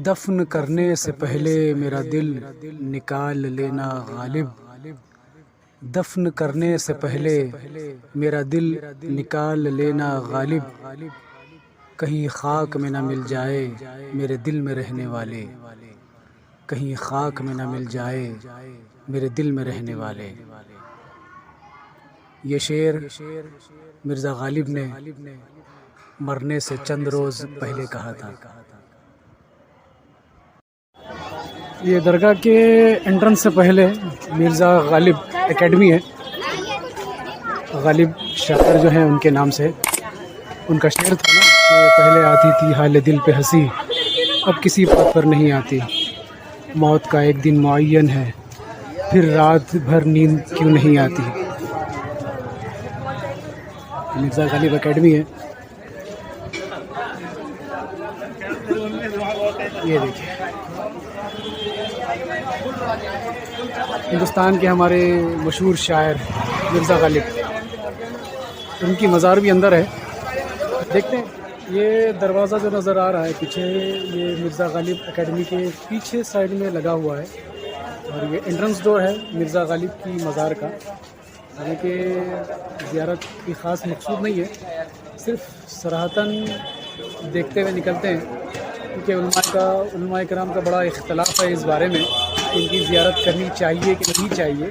दफन करने से पहले मेरा दिल निकाल लेना गालिब। दफन करने से पहले मेरा दिल निकाल लेना गालिब। कहीं खाक में ना मिल जाए मेरे दिल में रहने वाले, कहीं खाक में ना मिल जाए मेरे दिल में रहने वाले। ये शेर मिर्ज़ा गालिब ने मरने से चंद रोज़ पहले कहा था। ये दरगाह के एंट्रेंस से पहले मिर्ज़ा गालिब एकेडमी है। गालिब शायर जो हैं उनके नाम से उनका शेर था ना कि पहले आती थी हाल दिल पे हंसी, अब किसी बात पर नहीं आती। मौत का एक दिन मुअय्यन है, फिर रात भर नींद क्यों नहीं आती। मिर्ज़ा गालिब एकेडमी है। ये देखिए हिंदुस्तान के हमारे मशहूर शायर मिर्ज़ा गालिब, उनकी मज़ार भी अंदर है। देखते हैं ये दरवाज़ा जो नज़र आ रहा है पीछे, ये मिर्ज़ा गालिब एकेडमी के पीछे साइड में लगा हुआ है और ये एंट्रेंस डोर है मिर्ज़ा गालिब की मज़ार का। हालांकि ज़ियारत की ख़ास मकसूद नहीं है, सिर्फ सराहतन देखते हुए निकलते हैं क्योंकि उलमाए किराम का बड़ा इख्तलाफ है इस बारे में कि इनकी ज़ियारत करनी चाहिए कि नहीं चाहिए।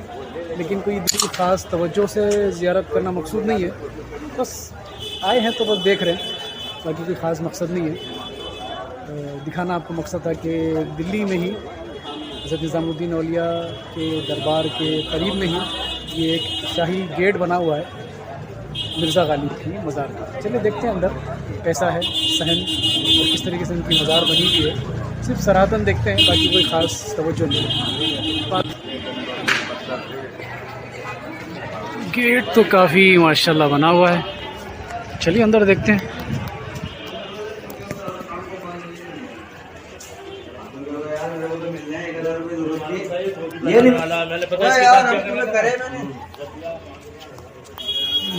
लेकिन कोई भी ख़ास तवज्जो से ज़ियारत करना मकसूद नहीं है, बस आए हैं तो बस देख रहे हैं, बाकी कोई ख़ास मकसद नहीं है। दिखाना आपको मकसद था कि दिल्ली में ही हज़रत निज़ामुद्दीन औलिया के दरबार के करीब में ही ये एक शाही गेट बना हुआ है मिर्ज़ा गालिब की मज़ार का। चलिए देखते हैं अंदर कैसा है सहन और किस तरीके से उनकी मज़ार बनी हुई है। सिर्फ सराहतन देखते हैं, बाकी कोई ख़ास तवज्जो नहीं। गेट तो काफ़ी माशाल्लाह बना हुआ है, चलिए अंदर देखते हैं।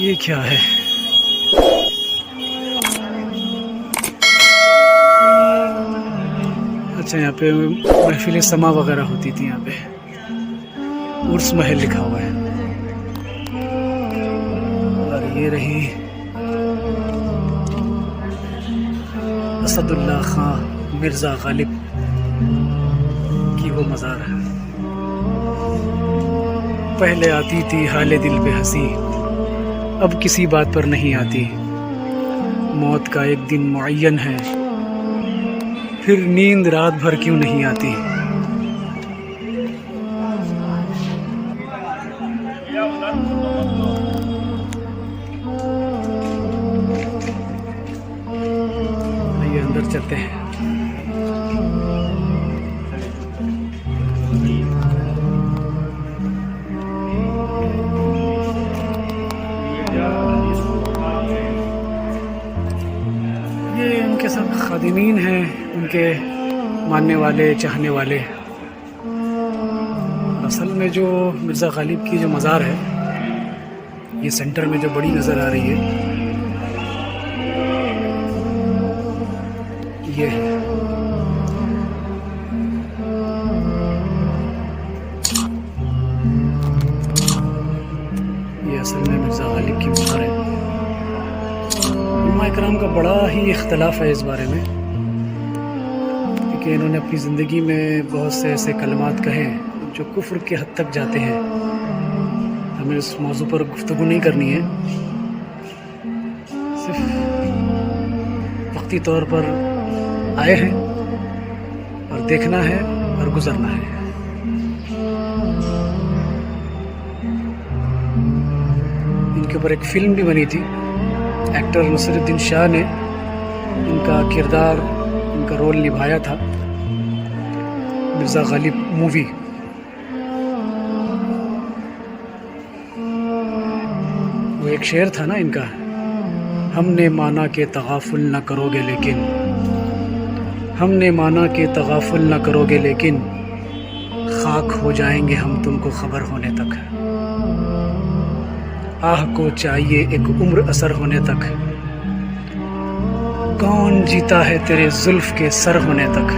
ये क्या है? अच्छा, यहाँ पे महफिल समा वगैरह होती थी। यहाँ पे उर्स महल लिखा हुआ है और ये रही असदुल्ला खां मिर्ज़ा गालिब की वो मज़ार है। पहले आती थी हाले दिल पे हंसी, अब किसी बात पर नहीं आती। मौत का एक दिन मुअय्यन है, फिर नींद रात भर क्यों नहीं आती। आइए अंदर चलते हैं। ये उनके सब खादिमीन हैं, उनके मानने वाले चाहने वाले। असल में जो मिर्ज़ा गालिब की जो मज़ार है, ये सेंटर में जो बड़ी नज़र आ रही है, ये है। ये असल में मिर्ज़ा गालिब की मज़ार है। उलमाए किराम का बड़ा ही इख्तलाफ है इस बारे में कि इन्होंने अपनी ज़िंदगी में बहुत से ऐसे कलमात कहे जो कुफ्र के हद तक जाते हैं। हमें इस मौजू पर गुफ्तगू नहीं करनी है, सिर्फ वक्ती तौर पर आए हैं और देखना है और गुजरना है। इनके ऊपर एक फ़िल्म भी बनी थी, एक्टर नसीरुद्दीन शाह ने इनका किरदार, इनका रोल निभाया था, मिर्ज़ा गालिब मूवी। वो एक शेर था ना इनका, हमने माना कि तगाफुल न करोगे लेकिन, हमने माना कि तगाफुल न करोगे लेकिन, खाक हो जाएंगे हम तुमको खबर होने तक। आह को चाहिए एक उम्र असर होने तक, कौन जीता है तेरे जुल्फ के सर होने तक।